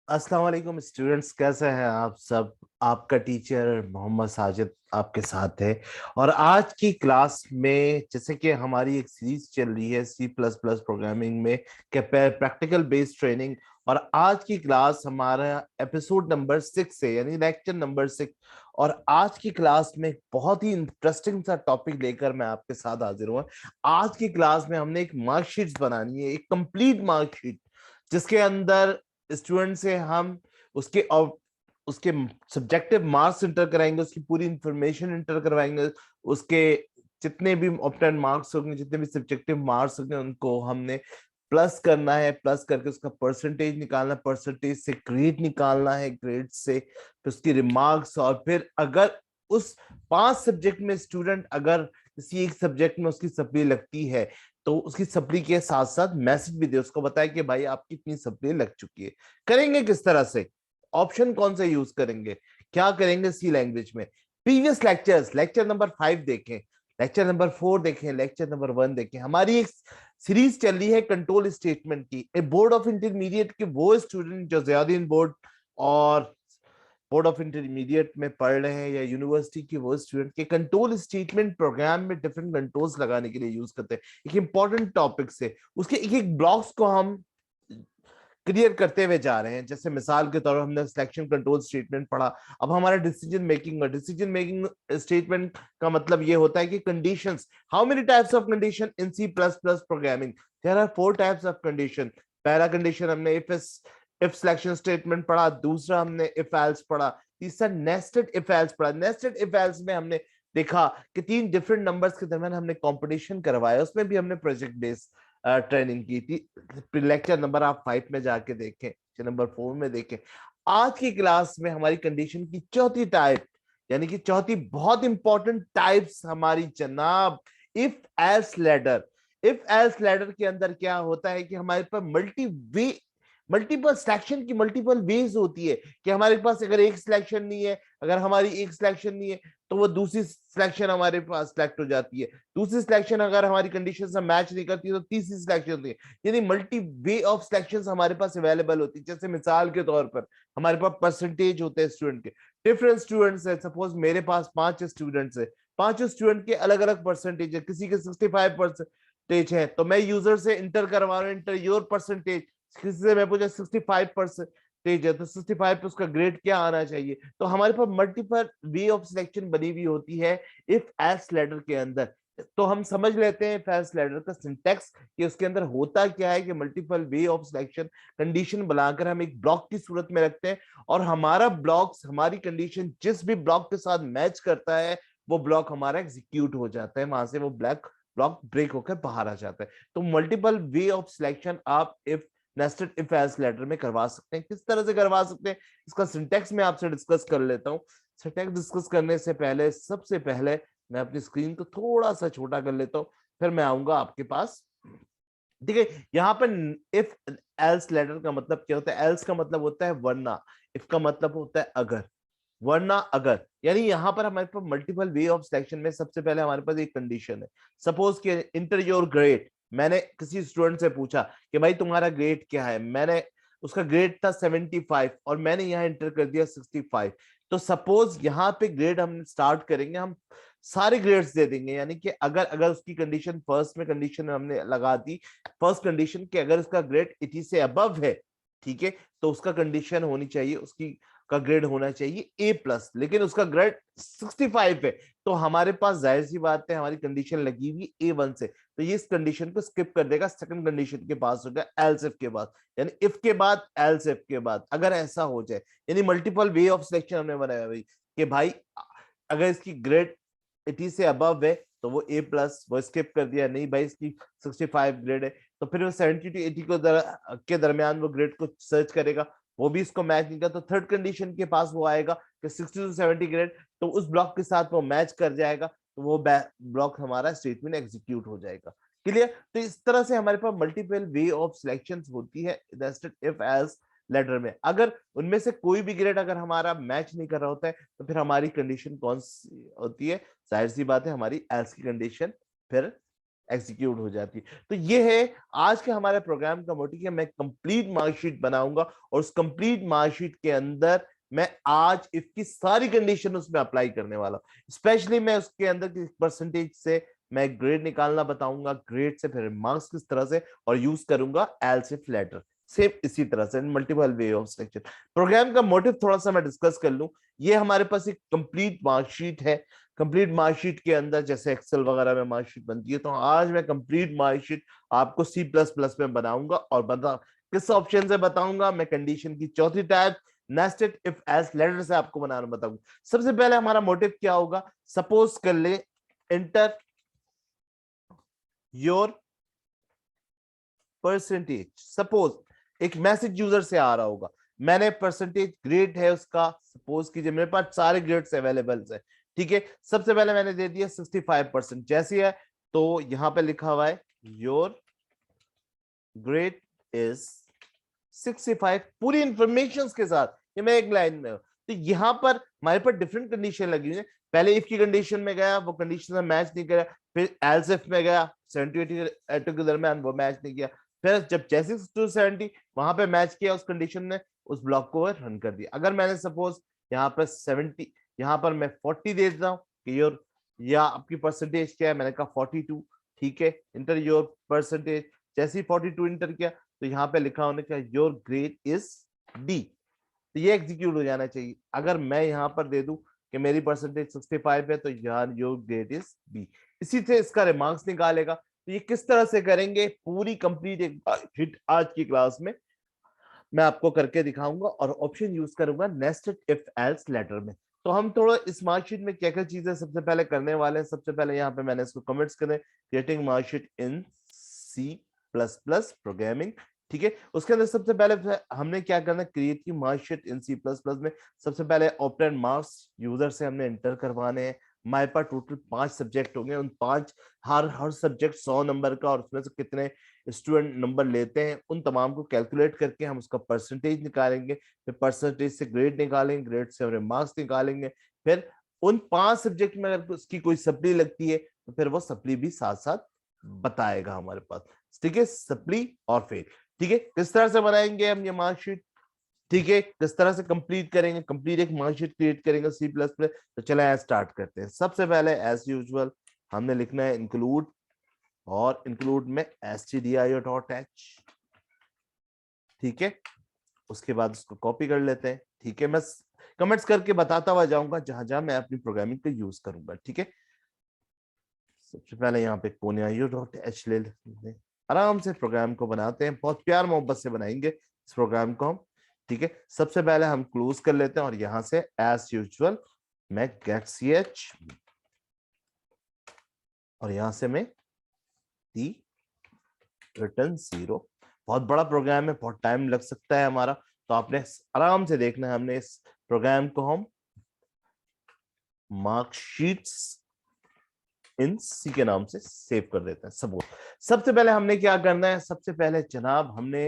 अस्सलाम वालेकुम स्टूडेंट्स, कैसे हैं आप सब। आपका टीचर मोहम्मद साजिद आपके साथ है। और आज की क्लास में जैसे कि हमारी एक सीरीज चल रही है सी प्लस प्लस प्रोग्रामिंग में प्रैक्टिकल बेस्ड ट्रेनिंग। और आज की क्लास हमारा एपिसोड नंबर 6 है, यानी लेक्चर नंबर 6। और आज की क्लास में एक बहुत ही इंटरेस्टिंग सा टॉपिक लेकर मैं आपके साथ हाजिर हुआ। आज की क्लास में हमने एक मार्कशीट बनानी है, एक कंप्लीट मार्कशीट, जिसके अंदर स्टूडेंट से हम उसके उसके सब्जेक्टिव मार्क्स इंटर कराएंगे, उसकी पूरी इंफॉर्मेशन इंटर करवाएंगे। उसके जितने भी ऑप्टेन मार्क्स होंगे, जितने भी सब्जेक्टिव मार्क्स होंगे, उनको हमने प्लस करना है। प्लस करके उसका परसेंटेज निकालना, परसेंटेज से ग्रेड निकालना है, ग्रेड से फिर उसकी रिमार्क्स। और फिर अगर उस 5 सब्जेक्ट में स्टूडेंट अगर किसी एक सब्जेक्ट में उसकी सप्ली लगती है, तो उसकी सप्ली के साथ साथ मैसेज भी दे, उसको बताए कि भाई आपकी इतनी सप्ली लग चुकी है। करेंगे किस तरह से, ऑप्शन कौन से यूज करेंगे, क्या करेंगे सी लैंग्वेज में। प्रीवियस लेक्चर्स, लेक्चर नंबर 5 देखें, लेक्चर नंबर 4 देखें, लेक्चर नंबर 1 देखें। हमारी एक सीरीज चल रही है कंट्रोल स्टेटमेंट की। ए बोर्ड ऑफ इंटरमीडिएट के वो स्टूडेंट जो ज्यादा बोर्ड और बोर्ड ऑफ इंटरमीडिएट में पढ़ रहे हैं, या यूनिवर्सिटी के वो स्टूडेंट के कंट्रोल स्टेटमेंट प्रोग्राम में डिफरेंट कंट्रोल्स लगाने के लिए यूज करते हैं। एक इंपॉर्टेंट टॉपिक से उसके एक एक ब्लॉक्स को हम क्लियर करते हुए जा रहे हैं। जैसे मिसाल के तौर पर हमने सिलेक्शन कंट्रोल स्टेटमेंट पढ़ा। अब हमारा डिसीजन मेकिंग स्टेटमेंट का मतलब ये होता है कि conditions, how many types of condition in C plus plus programming, there are 4 types of condition. पहला कंडीशन हमने इफ सिलेक्शन स्टेटमेंट पढ़ा, दूसरा हमने इफ एल्स पढ़ा, तीसरा नेस्टेड इफ एल्स पढ़ा। नेस्टेड इफ एल्स में हमने देखा कि 3 डिफरेंट नंबर्स के दरमियान हमने कंपटीशन करवाया, उसमें भी हमने प्रोजेक्ट बेस्ड ट्रेनिंग की थी। लेक्चर नंबर आप 5 में जाके देखें, लेक्चर नंबर 4 में देखें। आज की क्लास में हमारी कंडीशन की चौथी टाइप, यानी कि चौथी बहुत इंपॉर्टेंट टाइप्स हमारी जनाब, if else ladder. If else ladder के अंदर क्या होता है कि हमारे पास मल्टीपल सिलेक्शन की मल्टीपल वेज होती है। कि हमारे पास अगर एक सिलेक्शन नहीं है, अगर हमारी एक सिलेक्शन नहीं है, तो वो दूसरी सिलेक्शन हमारे पास सिलेक्ट हो जाती है। दूसरी सिलेक्शन अगर हमारी कंडीशन से मैच नहीं करती, तो तीसरी सिलेक्शन होती है। यानी मल्टी वे ऑफ सिलेक्शंस हमारे पास अवेलेबल होती है। जैसे मिसाल के तौर पर हमारे पास परसेंटेज होते हैं स्टूडेंट के, डिफरेंट स्टूडेंट्स है। सपोज मेरे पास 5 स्टूडेंट्स है, 5 स्टूडेंट के अलग अलग परसेंटेज है। किसी के 65% है, तो मैं यूजर से इंटर करवा रहा हूँ, इंटर योर परसेंटेज। किसी से मैं पूछा 65% है, तो 65 पे उसका ग्रेड क्या आना चाहिए। तो हमारे पास मल्टीपल वे ऑफ सिलेक्शन बनी हुई होती है इफ एल्स लैडर के अंदर। तो हम समझ लेते हैं इफ एल्स लैडर का सिंटेक्स, कि उसके अंदर होता क्या है कि multiple way of selection condition बनाकर हम एक ब्लॉक की सूरत में रखते हैं। और हमारा ब्लॉक, हमारी कंडीशन जिस भी ब्लॉक के साथ मैच करता है, वो ब्लॉक हमारा एग्जीक्यूट हो जाता है, वहां से वो ब्लॉक ब्रेक होकर बाहर आ जाता है। तो मल्टीपल वे ऑफ सिलेक्शन आप if nested if else ladder में करवा सकते हैं। किस तरह से करवा सकते हैं, इसका सिंटेक्स मैं आपसे डिस्कस कर लेता हूँ। सिंटेक्स डिस्कस करने से पहले सबसे पहले मैं अपनी स्क्रीन को थोड़ा सा छोटा कर लेता हूँ, फिर मैं आऊंगा आपके पास। ठीक है, यहाँ पर इफ एल्स लेटर का मतलब क्या होता है। एल्स का मतलब होता है वरना, इफ का मतलब होता है अगर, वरना अगर। यानी यहाँ पर हमारे पास मल्टीपल वे ऑफ सिलेक्शन में सबसे पहले हमारे पास एक कंडीशन है। सपोज कि इंटर योर ग्रेड, मैंने किसी स्टूडेंट से पूछा कि भाई तुम्हारा ग्रेड क्या है। मैंने उसका ग्रेड था 75 और मैंने यहाँ इंटर कर दिया 65। तो सपोज यहाँ पे ग्रेड हम स्टार्ट करेंगे, हम सारे ग्रेड्स दे देंगे। यानी कि अगर अगर उसकी कंडीशन फर्स्ट में कंडीशन हमने लगा दी, फर्स्ट कंडीशन कि अगर उसका ग्रेड 80 से अबव है, ठीक है, तो उसका कंडीशन होनी चाहिए, उसकी का ग्रेड होना चाहिए ए प्लस। लेकिन उसका ग्रेड 65 है, तो हमारे पास जाहिर सी बात है हमारी कंडीशन लगी हुई A1 से, तो ये इस कंडीशन को स्किप कर देगा। सेकंड कंडीशन के पास होगा एल्स इफ के बाद, यानी इफ के बाद एल्स इफ के बाद अगर ऐसा हो जाए। यानी मल्टीपल वे ऑफ सिलेक्शन हमने बनाया भाई, कि भाई अगर इसकी ग्रेड 80 से अबव है तो वो ए प्लस, वो स्किप कर दिया। नहीं भाई इसकी 65 ग्रेड है, तो फिर वो 70 टू 80 के दरमियान वो ग्रेड को सर्च करेगा, वो भी इसको मैच नहीं करता। तो थर्ड कंडीशन के पास वो आएगा कि 60 टू 70 ग्रेड, तो उस ब्लॉक के साथ वो मैच कर जाएगा, तो वो ब्लॉक हमारा स्टेटमेंट एग्जीक्यूट हो जाएगा। क्लियर। तो इस तरह से हमारे पास मल्टीपल वे ऑफ सिलेक्शन होती है नेस्टेड इफ एल्स लेटर में। अगर उनमें से कोई भी ग्रेड अगर हमारा मैच नहीं कर रहा होता है, तो फिर हमारी कंडीशन कौन सी होती है, जाहिर सी बात है हमारी एल्स की कंडीशन फिर एग्जीक्यूट हो जाती है। तो ये है आज के हमारे प्रोग्राम का मोटिव कि मैं कंप्लीट मार्कशीट बनाऊंगा और उस कंप्लीट मार्कशीट के अंदर मैं आज इफ की सारी कंडीशन उसमें अप्लाई करने वाला हूं। स्पेशली मैं उसके अंदर की परसेंटेज से मैं ग्रेड निकालना बताऊंगा, ग्रेड से फिर मार्क्स किस तरह से, और यूज करूंगा एल्स इफ लेटर। सेम इसी तरह से multiple way of selection. Program का मोटिव थोड़ा सा मैं डिस्कस कर लूं। ये हमारे पास एक कंप्लीट मार्कशीट है। कंप्लीट मार्कशीट के अंदर जैसे एक्सेल वगैरह में मार्कशीट बनती है, तो आज मैं कंप्लीट मार्कशीट आपको सी प्लस प्लस में बनाऊंगा। और बता किस ऑप्शन से बताऊंगा, मैं कंडीशन की चौथी type nested if else ladder से आपको बनाना बताऊंगा। सबसे पहले हमारा मोटिव क्या होगा, सपोज कर ले एंटर योर परसेंटेज। सपोज एक मैसेज यूजर से आ रहा होगा, मैंने परसेंटेज ग्रेड है उसका, सपोज कीजिए मेरे पास सारे ग्रेड्स अवेलेबल है, ठीक है। सबसे पहले मैंने दे दिया 65% जैसी है, तो यहां पे लिखा हुआ है योर ग्रेड इज 65 पूरी इंफॉर्मेशन के साथ, ये मैं एक लाइन में। तो यहां पर हमारे पास डिफरेंट कंडीशन लगी हुई है। पहले इफ की कंडीशन में गया, वो कंडीशन से मैच नहीं करा, फिर एल्स इफ में गया 70-80 के दरमियान, वो मैच नहीं किया, फिर जब जैसे 270 वहां पे मैच किया उस कंडीशन ने, उस ब्लॉक को रन कर दिया। अगर मैंने सपोज यहाँ पर 70, यहाँ पर मैं 40 दे देता हूँ कि योर, या आपकी परसेंटेज क्या है, मैंने कहा 42, ठीक है, इंटर योर परसेंटेज। जैसे ही 42 इंटर किया तो यहाँ पे लिखा होने का योर ग्रेड इज डी, तो ये एग्जीक्यूट हो जाना चाहिए। अगर मैं यहाँ पर दे दूं कि मेरी परसेंटेज 65 है, तो यार योर ग्रेड इज बी, इसी से इसका रिमार्क्स निकालेगा। तो ये किस तरह से करेंगे, पूरी कंप्लीट एक हिट आज की क्लास में मैं आपको करके दिखाऊंगा और ऑप्शन यूज करूंगा नेस्टेड इफ एल्स लेटर में। तो हम थोड़ा इस मार्कशीट में क्या क्या चीजें सबसे पहले करने वाले हैं। सबसे पहले यहाँ पे मैंने इसको कमेंट्स करें, क्रिएटिंग मार्कशीट इन सी प्लस प्लस प्रोग्रामिंग, ठीक है। उसके अंदर सबसे पहले हमने क्या करना है, क्रिएट की मार्कशीट इन सी प्लस प्लस में। सबसे पहले ऑपरेंड मार्क्स यूजर से हमने एंटर करवाने हैं। हमारे पास टोटल 5 सब्जेक्ट होंगे, उन 5 हर सब्जेक्ट 100 नंबर का, और उसमें से कितने स्टूडेंट नंबर लेते हैं उन तमाम को कैलकुलेट करके हम उसका परसेंटेज निकालेंगे। फिर परसेंटेज से ग्रेड निकालेंगे, ग्रेड से हमारे मार्क्स निकालेंगे। फिर उन 5 सब्जेक्ट में अगर उसकी कोई सप्ली लगती है तो फिर वो सप्ली भी साथ साथ बताएगा हमारे पास, ठीक है, सप्ली और फेल। ठीक है, किस तरह से बनाएंगे हम ये मार्कशीट, ठीक है, किस तरह से कंप्लीट करेंगे, कंप्लीट एक मार्कशीट क्रिएट करेंगे सी प्लस प्लस। तो चले स्टार्ट करते हैं। सबसे पहले एज यूजुअल हमने लिखना है इंक्लूड, और इंक्लूड में stdio.h, ठीक है। उसके बाद उसको कॉपी कर लेते हैं, ठीक है। मैं कमेंट्स करके बताता हुआ जाऊंगा जहां जहां मैं अपनी प्रोग्रामिंग का यूज करूंगा, ठीक है। सबसे पहले यहाँ पे conio.h ले लेते हैं, आराम से प्रोग्राम को बनाते हैं, बहुत प्यार मोहब्बत से बनाएंगे इस प्रोग्राम को हम, ठीक है। सबसे पहले हम क्लोज कर लेते हैं और यहाँ से एज यूजुअल मैं गेट ch, और यहां से मैं टी रिटर्न 0। बहुत बड़ा प्रोग्राम है, बहुत टाइम लग सकता है हमारा, तो आपने आराम से देखना है। हमने इस प्रोग्राम को हम मार्कशीट्स इन सी के नाम से सेव कर देते हैं। सपोज सबसे पहले हमने क्या करना है, सबसे पहले जनाब हमने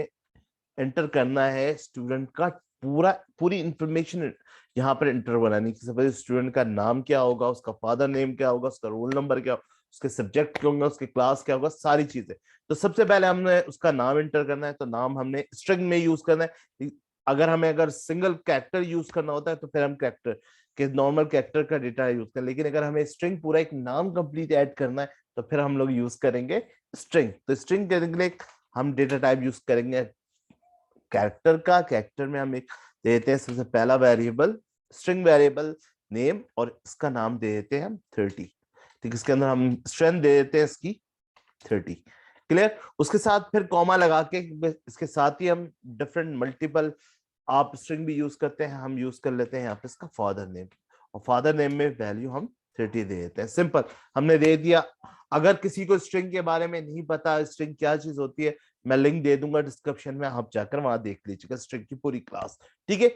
एंटर करना है स्टूडेंट का पूरी इंफॉर्मेशन यहाँ पर एंटर बनानी की। सबसे स्टूडेंट का नाम क्या होगा, उसका फादर नेम क्या होगा, उसका रोल नंबर क्या होगा, उसके सब्जेक्ट क्या होंगे, उसके क्लास क्या होगा, सारी चीजें। तो सबसे पहले हमने उसका नाम एंटर करना है, तो नाम हमने स्ट्रिंग में यूज करना है। अगर सिंगल कैरेक्टर यूज करना होता है तो फिर हम कैरेक्टर के नॉर्मल कैरेक्टर का डेटा यूज करें, लेकिन अगर हमें स्ट्रिंग पूरा एक नाम कंप्लीट ऐड करना है तो फिर हम लोग यूज करेंगे स्ट्रिंग। तो स्ट्रिंग के लिए हम डेटा टाइप यूज करेंगे कैरेक्टर का। कैरेक्टर में हम एक देते हैं सबसे पहला वेरिएबल स्ट्रिंग वेरिएबल नेम, और इसका नाम दे देते हैं हम 30, ठीक। इसके अंदर हम स्ट्रेंथ दे देते हैं इसकी 30, क्लियर। उसके साथ फिर कॉमा लगा के इसके साथ ही हम डिफरेंट मल्टीपल आप स्ट्रिंग भी यूज करते हैं, हम यूज कर लेते हैं यहाँ पे इसका फादर नेम, और फादर नेम में वैल्यू हम 30 दे देते हैं। सिंपल हमने दे दिया। अगर किसी को स्ट्रिंग के बारे में नहीं पता स्ट्रिंग क्या चीज होती है, मैं लिंक दे दूंगा डिस्क्रिप्शन में, आप जाकर वहां देख लीजिएगा स्ट्रिंग की पूरी क्लास, ठीक है।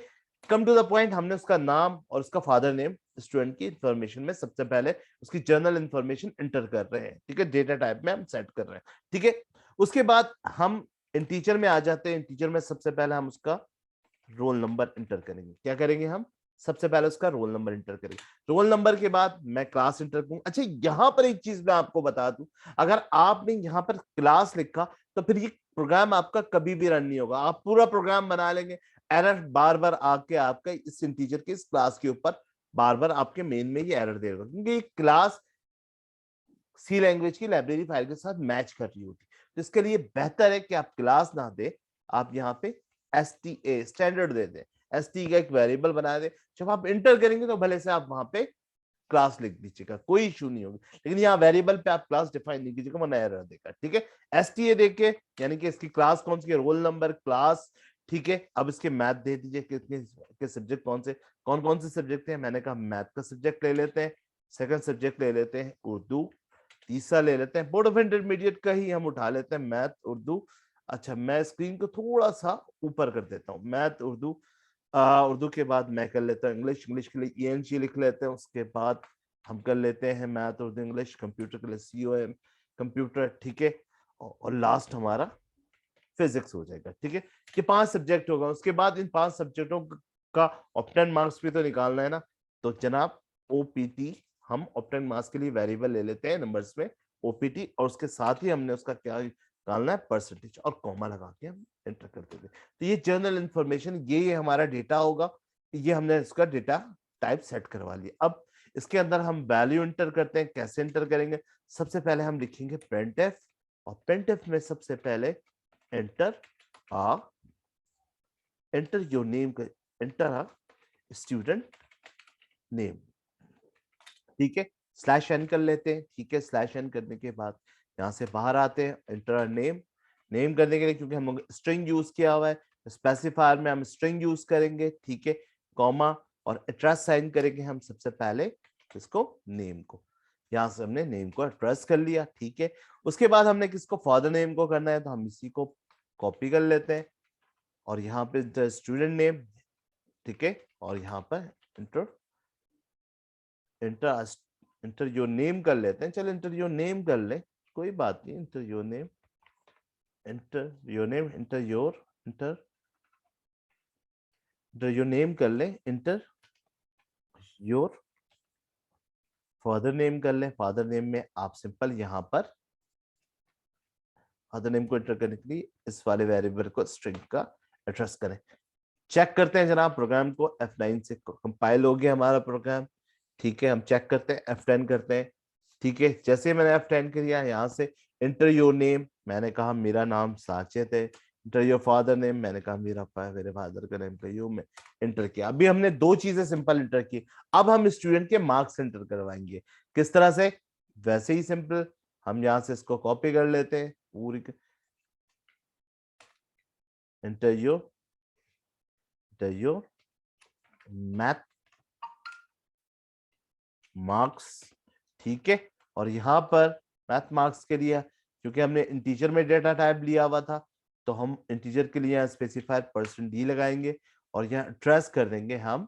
कम टू द पॉइंट, हमने उसका नाम और उसका फादर नेम स्टूडेंट की इंफॉर्मेशन में सबसे पहले उसकी जर्नल इंफॉर्मेशन एंटर कर रहे हैं, ठीक है, डेटा टाइप में हम सेट कर रहे हैं, ठीक है। उसके बाद हम इंटीजर में आ जाते हैं। इंटीजर में सबसे पहले हम उसका रोल नंबर एंटर करेंगे। क्या करेंगे हम, सबसे पहले उसका रोल नंबर इंटर करेंगे। रोल नंबर के बाद मैं क्लास इंटर करूंगा। अच्छा, यहाँ पर एक चीज मैं आपको बता दूं, अगर आपने यहाँ पर क्लास लिखा तो फिर ये प्रोग्राम आपका कभी भी रन नहीं होगा। आप पूरा प्रोग्राम बना लेंगे, एरर बार बार आके आपका इस इंटीजर के इस क्लास के ऊपर बार बार आपके मेन में ये एरर देगा, क्योंकि ये क्लास सी लैंग्वेज की लाइब्रेरी फाइल के साथ मैच कर रही होती। तो इसके लिए बेहतर है कि आप क्लास ना दे, आप यहाँ पे STA स्टैंडर्ड दे दें, ST का एक वेरिएबल बना दे। जब आप इंटर करेंगे तो भले से आप वहां पे क्लास लिख दीजिएगा, कोई इशू नहीं होगी, लेकिन यहाँ वेरिएबल पे आप क्लास डिफाइन नहीं कीजिएगा, वरना एरर देगा। ठीक है, STA देके यानी कि इसकी क्लास कौन सी है, रोल नंबर क्लास। ठीक है, अब इसके मैथ दे दीजिए, कितने के सब्जेक्ट कौन कौन से सब्जेक्ट है। मैंने कहा मैथ का सब्जेक्ट ले लेते हैं, सेकंड सब्जेक्ट ले लेते हैं उर्दू, तीसरा ले लेते हैं बोर्ड ऑफ इंटरमीडिएट का ही हम उठा लेते हैं, मैथ उर्दू। अच्छा, मैं स्क्रीन को थोड़ा सा ऊपर कर देता हूँ, मैथ उर्दू। उर्दू के बाद मैं कर लेता हूँ इंग्लिश, इंग्लिश के लिए ENG लिख लेते हैं। उसके बाद हम कर लेते हैं मैथ उर्दू इंग्लिश, कंप्यूटर के लिए COM कंप्यूटर। ठीक है, और लास्ट हमारा फिजिक्स हो जाएगा। ठीक है, ये 5 सब्जेक्ट होगा। उसके बाद इन 5 सब्जेक्टों का ऑप्टेन मार्क्स भी तो निकालना है ना, तो जनाब OPT हम ऑप्टेन मार्क्स के लिए वेरिएबल ले लेते हैं नंबर्स में OPT, और उसके साथ ही हमने उसका क्या निकालना है, परसेंटेज, और कॉमा लगा के हम एंटर करते थे। तो ये जनरल इंफॉर्मेशन, ये हमारा डेटा होगा, ये हमने इसका डेटा टाइप सेट करवा लिया। अब इसके अंदर हम वैल्यू एंटर करते हैं। कैसे एंटर करेंगे, सबसे पहले हम लिखेंगे printf, और printf में सबसे पहले enter your name, enter a student name. ठीक है, /n कर लेते हैं। ठीक है, /n करने के बाद यहाँ से बाहर आते हैं, एंटर नेम। नेम करने के लिए क्योंकि हम स्ट्रिंग यूज किया हुआ है, स्पेसिफायर में हम स्ट्रिंग यूज करेंगे। ठीक है, कॉमा और एड्रेस साइन करेंगे हम सबसे पहले इसको नेम को। यहाँ से हमने नेम को एड्रेस कर लिया। ठीक है, उसके बाद हमने किसको, फादर नेम को करना है, तो हम इसी को कॉपी कर लेते हैं, और यहाँ पे स्टूडेंट नेम। ठीक है, और यहाँ पर inter inter inter your name कर लेते हैं। चलो इंटर योर नेम कर ले, कोई बात नहीं। Inter your name, inter your name कर ले, इंटर योर फादर नेम कर ले। फादर नेम में आप सिंपल यहाँ पर फादर नेम को इंटर करने के लिए इस वाले वेरिएबल को स्ट्रिंग का एड्रेस करें। चेक करते हैं जनाब प्रोग्राम को, F9 से कंपाइल हो गया हमारा प्रोग्राम। ठीक है, हम चेक करते हैं, F10 करते हैं। ठीक है, जैसे मैंने F10 किया, यहाँ से इंटर योर नेम, मैंने कहा मेरा नाम साचित है। इंटर योर फादर नेम, मैंने कहा मेरे फादर का नेम कयूम में इंटर किया। अभी हमने 2 चीजें सिंपल इंटर की। अब हम स्टूडेंट के मार्क्स इंटर करवाएंगे। किस तरह से, वैसे ही सिंपल, हम यहाँ से इसको कॉपी कर लेते हैं पूरी, इंटर योर मैथ मार्क्स। ठीक है, और यहाँ पर मैथ मार्क्स के लिए क्योंकि हमने इंटीजर में डेटा टाइप लिया हुआ था, तो हम इंटीजर के लिए यहाँ स्पेसिफायर %d लगाएंगे, और यहाँ ट्रेस कर देंगे हम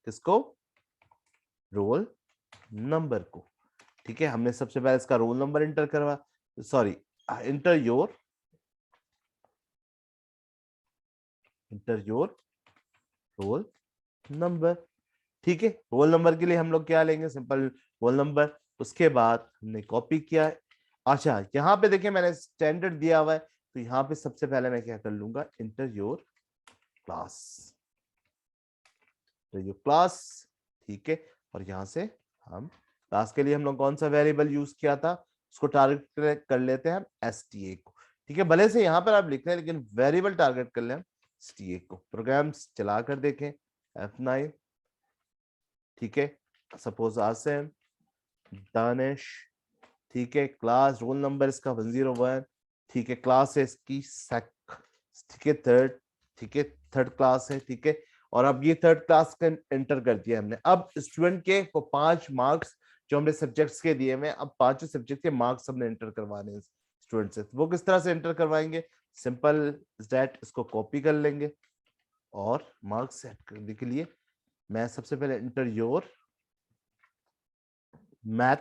किसको, रोल नंबर को। ठीक है, हमने सबसे पहले इसका रोल नंबर इंटर करवा, sorry, inter your roll number. ठीक है, रोल नंबर के लिए हम लोग क्या लेंगे, सिंपल रोल नंबर। उसके बाद हमने कॉपी किया। अच्छा, यहाँ पे देखिए मैंने स्टैंडर्ड दिया हुआ है, तो यहाँ पे सबसे पहले मैं क्या कर लूंगा, इंटर योर क्लास। ठीक है, और यहाँ से हम क्लास के लिए हम लोग कौन सा वेरिएबल यूज किया था, उसको टारगेट कर लेते हैं हम STA को। ठीक है, भले से यहाँ पर आप लिख रहे हैं, लेकिन वेरिएबल टारगेट कर ले हम STA को। प्रोग्राम्स चला कर देखें, F9। ठीक है, सपोज आसिम, दानिश। ठीक है, क्लास रोल नंबर इसका 101। ठीक है, क्लास है इसकी ठीक है थर्ड। ठीक है, थर्ड क्लास है। ठीक है, और अब ये थर्ड क्लास का एंटर कर दिया हमने। अब स्टूडेंट के को 5 मार्क्स जो हमने सब्जेक्ट्स के दिए हुए, अब 5 सब्जेक्ट के मार्क्स हमने एंटर करवाने हैं स्टूडेंट से। वो किस तरह से एंटर करवाएंगे, सिंपल दैट, इसको कॉपी कर लेंगे, और मार्क्स सेट करने के लिए मैं सबसे पहले इंटर योर मैथ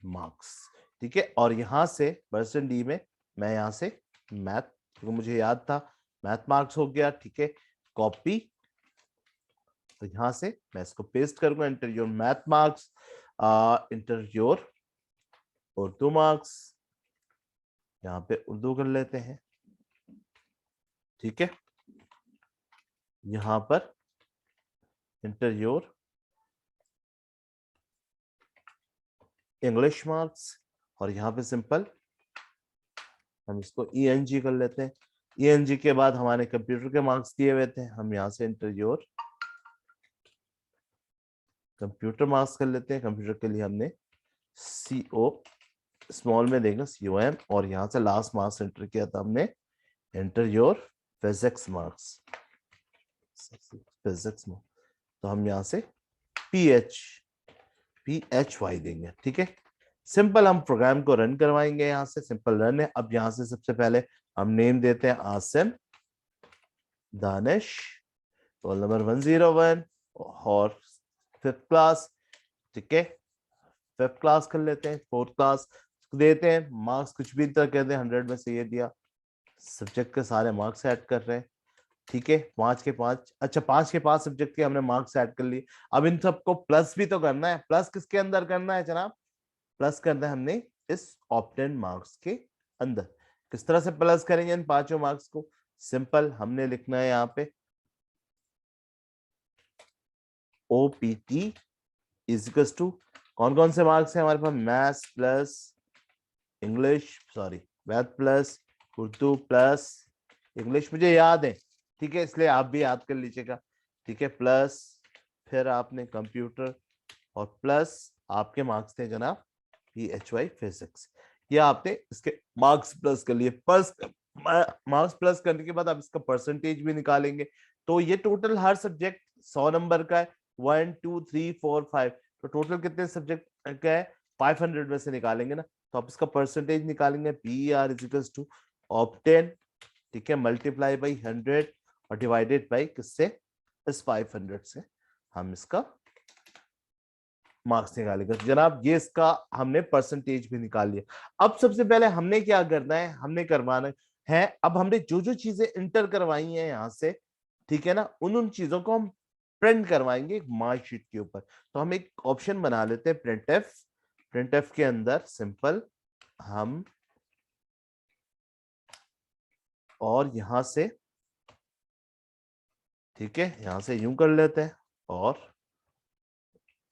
मार्क्स। ठीक है, और यहां से %d में मैं यहां से मैथ, क्योंकि मुझे याद था मैथ मार्क्स हो गया। ठीक है, कॉपी तो यहाँ से मैं इसको पेस्ट करूंगा, inter your math marks, inter your Urdu marks, यहाँ पे उर्दू कर लेते हैं, ठीक है। यहाँ पर इंटर योर इंग्लिश मार्क्स, और यहाँ पे सिंपल हम इसको ENG कर लेते हैं। ENG के बाद हमारे कंप्यूटर के मार्क्स दिए हुए थे, हम यहाँ से इंटर योर कंप्यूटर मार्क्स कर लेते हैं। कंप्यूटर के लिए हमने CO स्मॉल में देंगे COM, और यहाँ से लास्ट मार्क्स एंटर किया था हमने, enter your physics marks, physics में, तो हम यहाँ से PHY देंगे, ठीक है। सिंपल हम प्रोग्राम को रन करवाएंगे, यहाँ से सिंपल रन है। अब यहाँ से सबसे पहले हम नेम देते हैं आसिम दानिश, रोल नंबर 101 और 5th क्लास, ठीक है। 5th क्लास कर लेते हैं, 4th क्लास देते हैं। मार्क्स कुछ भी तरह कहते हैं, 100 में से ये दिया, सब्जेक्ट के सारे मार्क्स ऐड कर रहे हैं, ठीक है। 5 के 5, अच्छा 5 के 5 सब्जेक्ट के हमने मार्क्स ऐड कर लिए। अब इन सबको प्लस भी तो करना है। प्लस किसके अंदर करना है जनाब? प्लस करना है हमने इस ऑब्टेन मार्क्स के अंदर। किस तरह से प्लस करेंगे इन पांचों मार्क्स को? सिंपल हमने लिखना है यहाँ पे OPT इजिकल्स टू, कौन कौन से मार्क्स हैं हमारे पास? Maths plus English, sorry math plus Urdu plus English, मुझे याद है, ठीक है, इसलिए आप भी याद कर लीजिएगा, ठीक है। प्लस फिर आपने कंप्यूटर, और प्लस आपके मार्क्स थे जनाब PHY फिजिक्स। ये आपने इसके मार्क्स प्लस कर लिए। प्लस मार्क्स प्लस करने के बाद आप इसका परसेंटेज भी निकालेंगे। तो ये टोटल हर सब्जेक्ट 100 नंबर का है, 1 2 3 4 5, तो टोटल कितने सब्जेक्ट का है? 500 में से निकालेंगे ना, तो आप इसका परसेंटेज निकालेंगे। PER इजिकल्स टू ऑब्टेन, ठीक है, मल्टीप्लाई बाई 100 और डिवाइडेड बाई किससे? इस 500 से हम इसका मार्क्स निकालेंगे। जनाब ये इसका हमने परसेंटेज भी निकाल लिया। अब सबसे पहले हमने क्या करना है? हमने करवाना है, अब हमने जो जो चीजें इंटर करवाई हैं यहाँ से, ठीक है ना, उन चीजों को हम प्रिंट करवाएंगे मार्कशीट के ऊपर। तो हम एक ऑप्शन बना लेते हैं प्रिंटफ। प्रिंटफ के अंदर सिंपल हम, और यहां से, ठीक है, यहां से यूं कर लेते हैं, और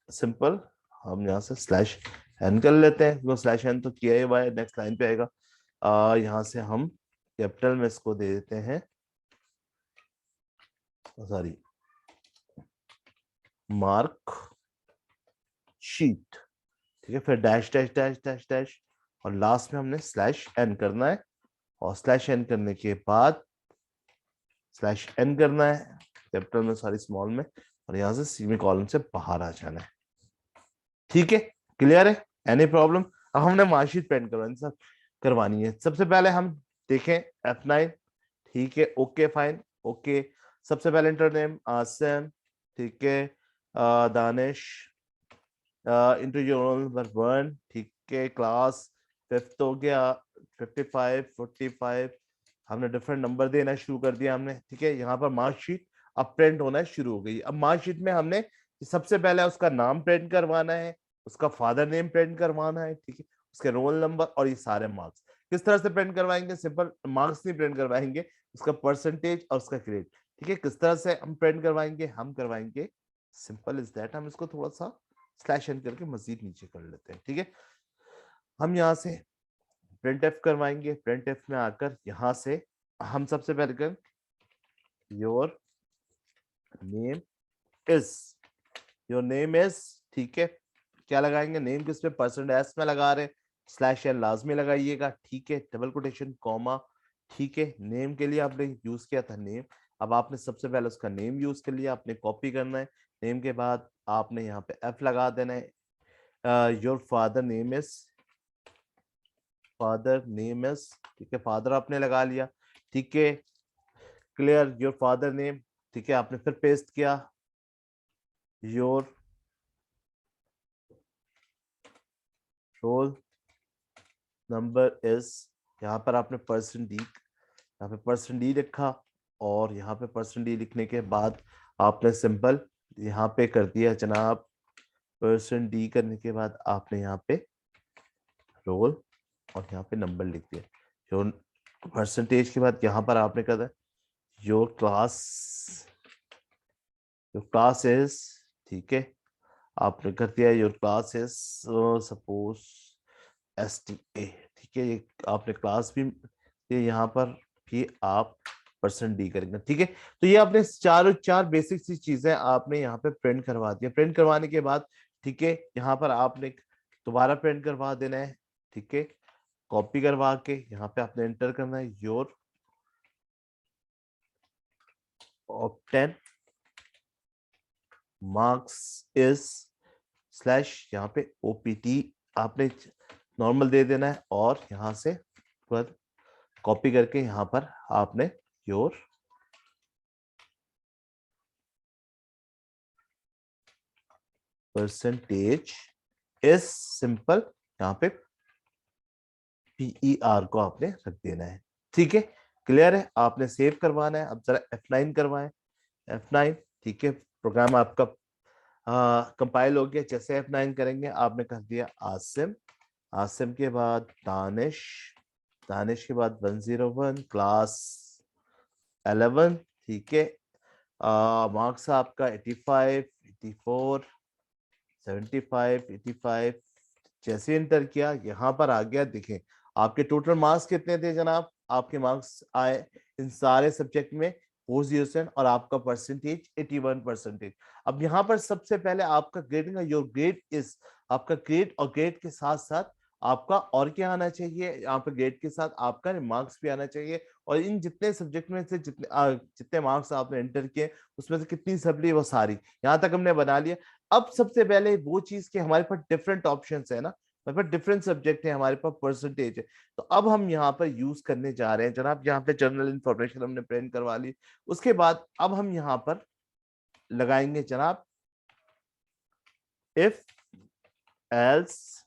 सिंपल हम यहाँ से /n कर लेते हैं, वो /n तो किया ही हुआ है, नेक्स्ट लाइन पे आएगा। यहाँ से हम कैपिटल में इसको दे देते हैं, सॉरी, मार्क शीट, ठीक है। फिर dash dash dash dash dash, और लास्ट में हमने /n करना है, और /n करने के बाद /n करना है कैपिटल में, सॉरी स्मॉल में, और यहाँ से सेमी कॉलम से बाहर आ जाना है, ठीक है। क्लियर है? Any problem? अब हमने मार्कशीट प्रिंट करवानी है। सबसे पहले हम देखें F9, ठीक है, ओके फाइन, ओके। सबसे पहले इंटर नेम आसिम, ठीक है, Danish, into your roll number 1, ठीक है, क्लास 5th हो गया, 55 45, हमने डिफरेंट नंबर देना शुरू कर दिया हमने, ठीक है। यहाँ पर मार्कशीट अब प्रिंट होना शुरू हो गई। अब मार्कशीट में हमने सबसे पहले उसका नाम प्रिंट करवाना है, उसका फादर नेम प्रिंट करवाना है, ठीक है, उसके रोल नंबर, और ये सारे मार्क्स किस तरह से प्रिंट करवाएंगे? सिंपल मार्क्स नहीं प्रिंट करवाएंगे, उसका परसेंटेज और उसका ग्रेड, ठीक है। किस तरह से हम प्रिंट करवाएंगे? हम करवाएंगे सिंपल इज दैट, हम इसको थोड़ा सा /n करके मजीद नीचे कर लेते हैं, ठीक है। हम यहाँ से प्रिंटफ करवाएंगे। प्रिंटफ में आकर यहाँ से हम सबसे पहले कर your name is, your name is, ठीक है, क्या लगाएंगे? नेम किस पे? %s में लगा रहे, /n लाजमी लगाइएगा, ठीक है, डबल कोटेशन कॉमा, ठीक है। नेम के लिए आपने यूज किया था नेम, अब आपने सबसे पहले उसका नेम यूज कर लिया, आपने कॉपी करना है। नेम के बाद आपने यहाँ पे F लगा देना है। Your father name is, father name is, ठीक है, फादर आपने लगा लिया, ठीक है, क्लियर। योर फादर नेम, ठीक है, आपने फिर पेस्ट किया योर रोल नंबर इज, यहाँ पर आपने %d, यहाँ पे %d लिखा, और यहाँ पे %d लिखने के बाद आपने सिंपल यहाँ पे कर दिया जनाब %d करने के बाद आपने यहाँ पे रोल और यहाँ पे नंबर लिख दिया। जो परसेंटेज के बाद यहाँ पर आपने कहा योर क्लास इज, ठीक है, आपने कर दिया your class is suppose STA, ठीक है, ये आपने क्लास भी ये यहाँ पर भी आप %d करेंगे, ठीक है। तो ये आपने चार बेसिक सी चीजें आपने यहाँ पे प्रिंट करवा दिया। प्रिंट करवाने के बाद ठीक है, यहाँ पर आपने दोबारा प्रिंट करवा देना है, ठीक है, कॉपी करवा के यहाँ पे आपने एंटर करना है your obtain marks is slash यहाँ पे OPT आपने नॉर्मल दे देना है और यहाँ से पर कॉपी करके यहाँ पर आपने योर परसेंटेज इज सिंपल यहाँ पे PER को आपने रख देना है, ठीक है। क्लियर है, आपने सेव करवाना है। अब जरा F9 करवाएं, F9, ठीक है, प्रोग्राम आपका कंपाइल हो गया। जैसे F9 करेंगे आपने कर दिया आसिम, आसिम के बाद दानिश, दानिश के बाद 101 क्लास 11, ठीक है, मार्क्स आपका 85, 84, 75, 85। जैसे एंटर किया यहाँ पर आ गया, देखें आपके टोटल मार्क्स कितने थे जनाब, आपके मार्क्स आए इन सारे सब्जेक्ट में 407 और आपका परसेंटेज 81%। अब यहाँ पर सबसे पहले आपका ग्रेडिंग है, योर ग्रेड इज, आपका ग्रेड और ग्रेड के साथ साथ आपका और क्या आना चाहिए, यहाँ पे ग्रेड के साथ आपका मार्क्स भी आना चाहिए। और इन जितने सब्जेक्ट में से जितने मार्क्स आपने एंटर किए उसमें से कितनी सप्ली, वो सारी यहाँ तक हमने बना लिया। अब सबसे पहले वो चीज कि हमारे पास डिफरेंट ऑप्शंस है ना, हमारे पास डिफरेंट सब्जेक्ट है, हमारे पास परसेंटेज है। तो अब हम यहाँ पर यूज करने जा रहे हैं जनाब, यहाँ पे जनरल इंफॉर्मेशन हमने प्रिंट करवा ली। उसके बाद अब हम यहाँ पर लगाएंगे जनाब इफ एल्स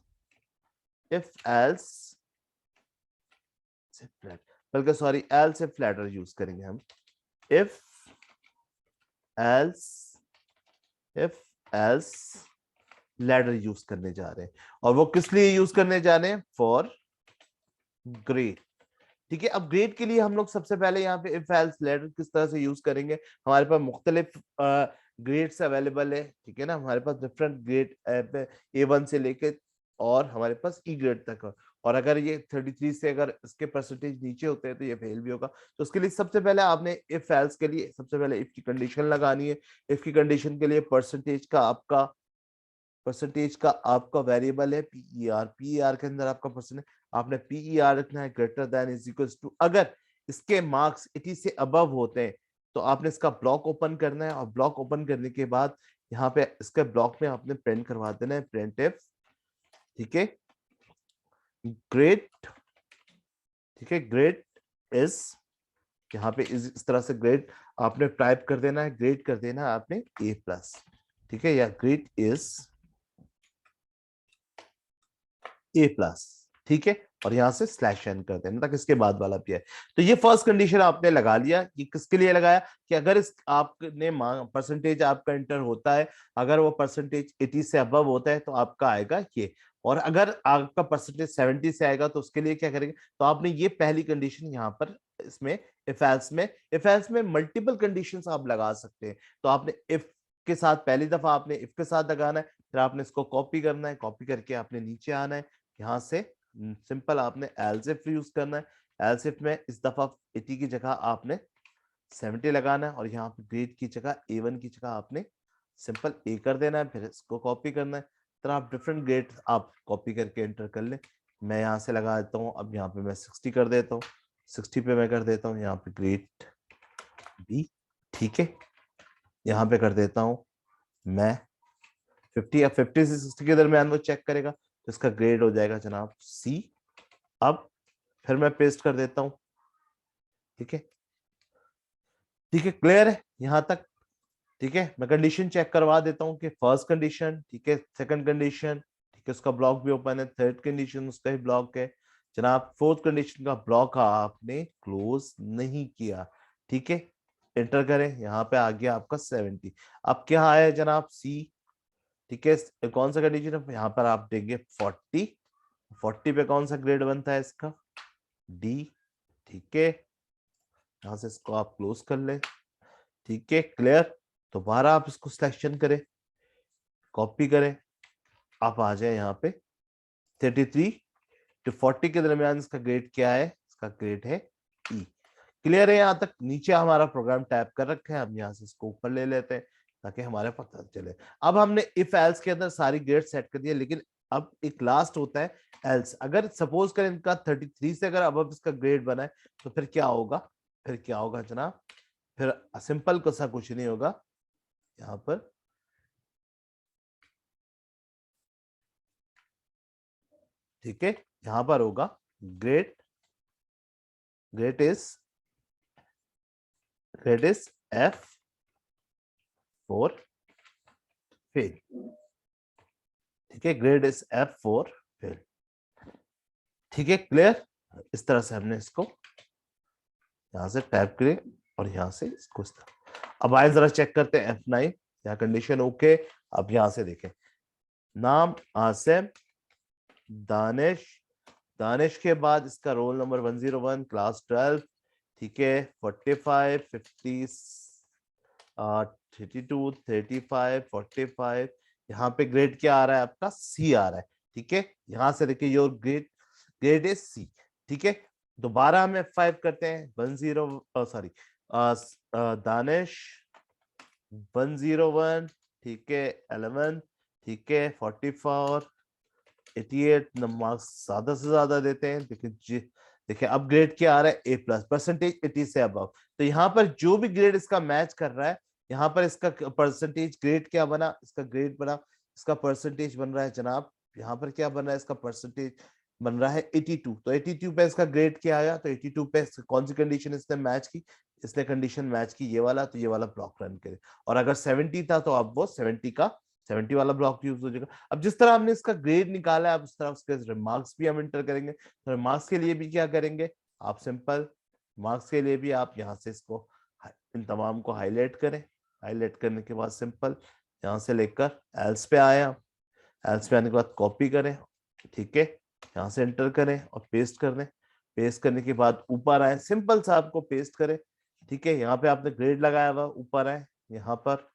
बल्कि sorry else if ladder use करेंगे हम। इफ एल्स लैडर यूज करने जा रहे हैं, और वो किस लिए यूज करने जा रहे हैं, फॉर ग्रेड, ठीक है। अब ग्रेड के लिए हम लोग सबसे पहले यहाँ पे इफ एल्स लैडर किस तरह से यूज करेंगे, हमारे पास मुख्तलिफ ग्रेड्स अवेलेबल है, ठीक है ना, हमारे पास डिफरेंट ग्रेड A1 से लेके और हमारे पास E ग्रेड तक है। और अगर ये 33 से अगर इसके परसेंटेज नीचे होते हैं तो ये फेल भी होगा। तो उसके लिए सबसे पहले आपने इफ एल्स के लिए सबसे पहले इफ की कंडीशन लगानी है। इफ की कंडीशन के लिए परसेंटेज का आपका वेरिएबल है पीईआर के अंदर आपका परसेंटेज आपने पीईआर रखना है greater than is equals to, अगर इसके मार्क्स 80 से अबव होते हैं तो आपने इसका ब्लॉक ओपन करना है, और ब्लॉक ओपन करने के बाद यहाँ पे इसके ब्लॉक में आपने प्रिंट करवा देना है प्रिंट इफ, ठीक है, ग्रेड, ठीक है, ग्रेड इज, यहाँ पे इस तरह से ग्रेड आपने टाइप कर देना है, ग्रेड कर देना है आपने A+, ठीक है, या ग्रेड इज A+, ठीक है, और यहां से स्लैश एन कर देना तक इसके बाद वाला भी है। तो ये फर्स्ट कंडीशन आपने लगा लिया। ये किसके लिए लगाया कि अगर इस आपने परसेंटेज आपका इंटर होता है, अगर वो परसेंटेज 80 से अबव होता है तो आपका आएगा ये, और अगर आपका परसेंटेज 70 से आएगा तो उसके लिए क्या करेंगे, तो आपने ये पहली कंडीशन यहाँ पर इसमें इफ एल्स में मल्टीपल कंडीशन आप लगा सकते हैं। तो आपने इफ के साथ पहली दफा आपने इफ के साथ लगाना है, फिर आपने इसको कॉपी करना है, कॉपी करके आपने नीचे आना है, यहाँ से सिंपल आपने एल्स इफ यूज करना है। एल्स इफ में इस दफा 80 की जगह आपने 70 लगाना है, और यहाँ पे ग्रेड की जगह A1 की जगह आपने सिंपल A कर देना है, फिर इसको कॉपी करना है। तो आप डिफरेंट ग्रेड आप कॉपी करके एंटर कर ले। मैं यहाँ से लगा देता हूँ, अब यहाँ पे मैं 60 कर देता हूँ, 60 पे मैं कर देता हूँ यहाँ पे ग्रेड B, ठीक है, यहाँ पे कर देता हूँ मैं 50 या 50 से 60 के दरमियान वो चेक करेगा, तो इसका ग्रेड हो जाएगा जनाब C। अब फिर मैं पेस्ट कर देता हूं, ठीक है, ठीक है, क्लियर है यहां तक, ठीक है। मैं कंडीशन चेक करवा देता हूं कि फर्स्ट कंडीशन, ठीक है, सेकंड कंडीशन, ठीक है, उसका ब्लॉक भी ओपन है, थर्ड कंडीशन उसका ही ब्लॉक है जनाब, फोर्थ कंडीशन का ब्लॉक आपने क्लोज नहीं किया, ठीक है। एंटर करें, यहाँ पे आ गया आपका 70। अब क्या आया जनाब, सी। ठीक है, कौन सा कंडीशन है, यहाँ पर आप देंगे 40। 40 पे कौन सा ग्रेड बनता है इसका, डी। ठीक है, यहाँ से इसको आप क्लोज कर ले। ठीक है, क्लियर। दोबारा आप इसको सिलेक्शन करें, कॉपी करें, आप आ जाए यहाँ पे 33 टू 40 के दरमियान इसका ग्रेड क्या है, इसका ग्रेड है ई। क्लियर है, यहाँ तक नीचे हमारा प्रोग्राम टाइप कर रखा है, हम यहाँ से इसको ऊपर ले लेते हैं ताकि हमारे पता चले। अब हमने इफ एल्स के अंदर सारी ग्रेड सेट कर दिए, लेकिन अब एक लास्ट होता है एल्स। अगर सपोज करें इनका 33 से अगर अब इसका ग्रेड बना है तो फिर क्या होगा, फिर क्या होगा जनाब, फिर सिंपल को सा कुछ नहीं होगा, यहाँ पर ठीक है, यहां पर होगा grade, grade is F4 fail. ठीक है, ग्रेड इज F4 फेल। ठीक है, क्लियर। इस तरह से हमने इसको यहां से टाइप करें और यहां से इसको इस तरह। अब आए जरा चेक करते हैं F9, यहाँ कंडीशन ओके। अब यहां से देखें, नाम आसिम, दानिश, दानिश के बाद इसका रोल नंबर 101, क्लास 12। ठीक है, 45 50 32 35 45, यहाँ पे ग्रेड क्या आ रहा है आपका, सी आ रहा है। ठीक है, यहां से देखिए your grade, grade is C. ठीक है, दोबारा हम F5 करते हैं, 10 सॉरी दानिश 101। ठीक है, 11। ठीक है, 44 88 मार्क्स ज्यादा से ज्यादा देते हैं, लेकिन देखिए अब ग्रेड क्या आ रहा है, ए प्लस, परसेंटेज 80 से अबव। तो यहाँ पर जो भी ग्रेड इसका मैच कर रहा है, यहाँ पर इसका परसेंटेज ग्रेड क्या बना, इसका ग्रेड बना, इसका परसेंटेज बन रहा है जनाब, यहाँ पर क्या बन रहा है, इसका परसेंटेज बन रहा है 82। तो 82 पे इसका ग्रेड क्या आया, तो 82 पे कौन सी कंडीशन इसने मैच की, इसने कंडीशन मैच की ये वाला, तो ये वाला ब्लॉक रन करे। और अगर 70 था तो अब वो 70 वाला ब्लॉक यूज हो जाएगा। अब जिस तरह हमने इसका ग्रेड निकाला है, अब उस तरह उसके रिमार्क्स भी हम एंटर करेंगे। तो रिमार्क्स के लिए भी क्या करेंगे, आप सिंपल मार्क्स के लिए भी आप यहाँ से इसको इन तमाम को हाईलाइट करें। हाईलाइट करने के बाद सिंपल यहाँ से लेकर एल्स पे आया, एल्स पे आने के बाद कॉपी करें। ठीक है, यहाँ से एंटर करें और पेस्ट कर दें। पेस्ट करने के बाद ऊपर आए, सिंपल सा आपको पेस्ट करें। ठीक है, यहाँ पे आपने ग्रेड लगाया हुआ, ऊपर आए, यहाँ पर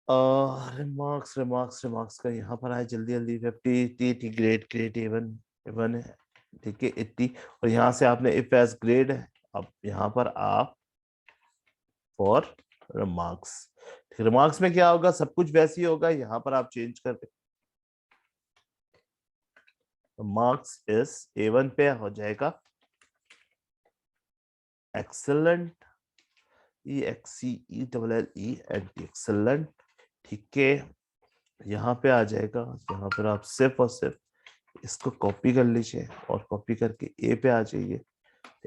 रिमार्क्स रिमार्क्स रिमार्क्स का यहाँ पर आए, जल्दी जल्दी 50 ग्रेड, ग्रेड A1 A1 है। ठीक है, 80। और यहाँ से आपने इफ एज ग्रेड है, अब यहाँ पर आप फॉर रिमार्क्स, रिमार्क्स में क्या होगा, सब कुछ वैसे ही होगा, यहाँ पर आप चेंज कर दे। मार्क्स इज A1 पे हो जाएगा एक्सेलेंट, EXCELLE एक्सेलेंट। ठीक है, यहाँ पे आ जाएगा, यहाँ पर आप सिर्फ और सिर्फ इसको कॉपी कर लीजिए और कॉपी करके ए पे आ जाइए।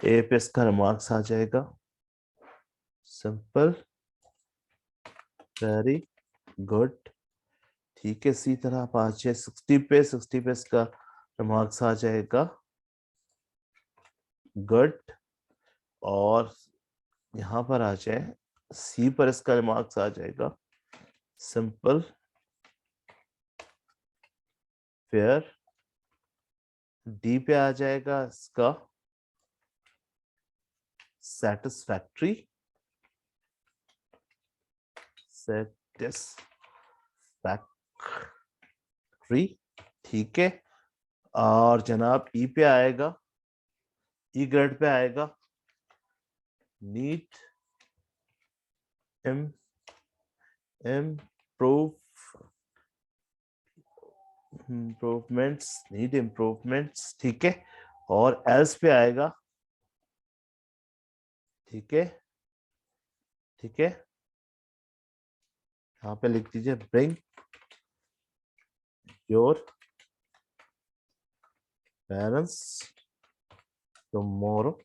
ए पे इसका रिमार्क्स आ जाएगा, सिंपल, वेरी गुड। ठीक है, इसी तरह आप आ जाए 60 पे, 60 पे इसका रिमार्क्स आ जाएगा, गुड। और यहाँ पर आ जाए सी पर इसका रिमार्क्स आ जाएगा, सिंपल, फेयर। डी पे आ जाएगा इसका सेटिस्फैक्ट्री, सेटिस्फैक्ट्री। ठीक है, और जनाब ई पे आएगा, ई ग्रेड पे आएगा, नीट इम्प्रूवमेंट्स, नीड इम्प्रूवमेंट्स। ठीक है, और एल्स पे आएगा। ठीक है, ठीक है, यहाँ पे लिख दीजिए ब्रिंग योर पेरेंट्स टुमारो।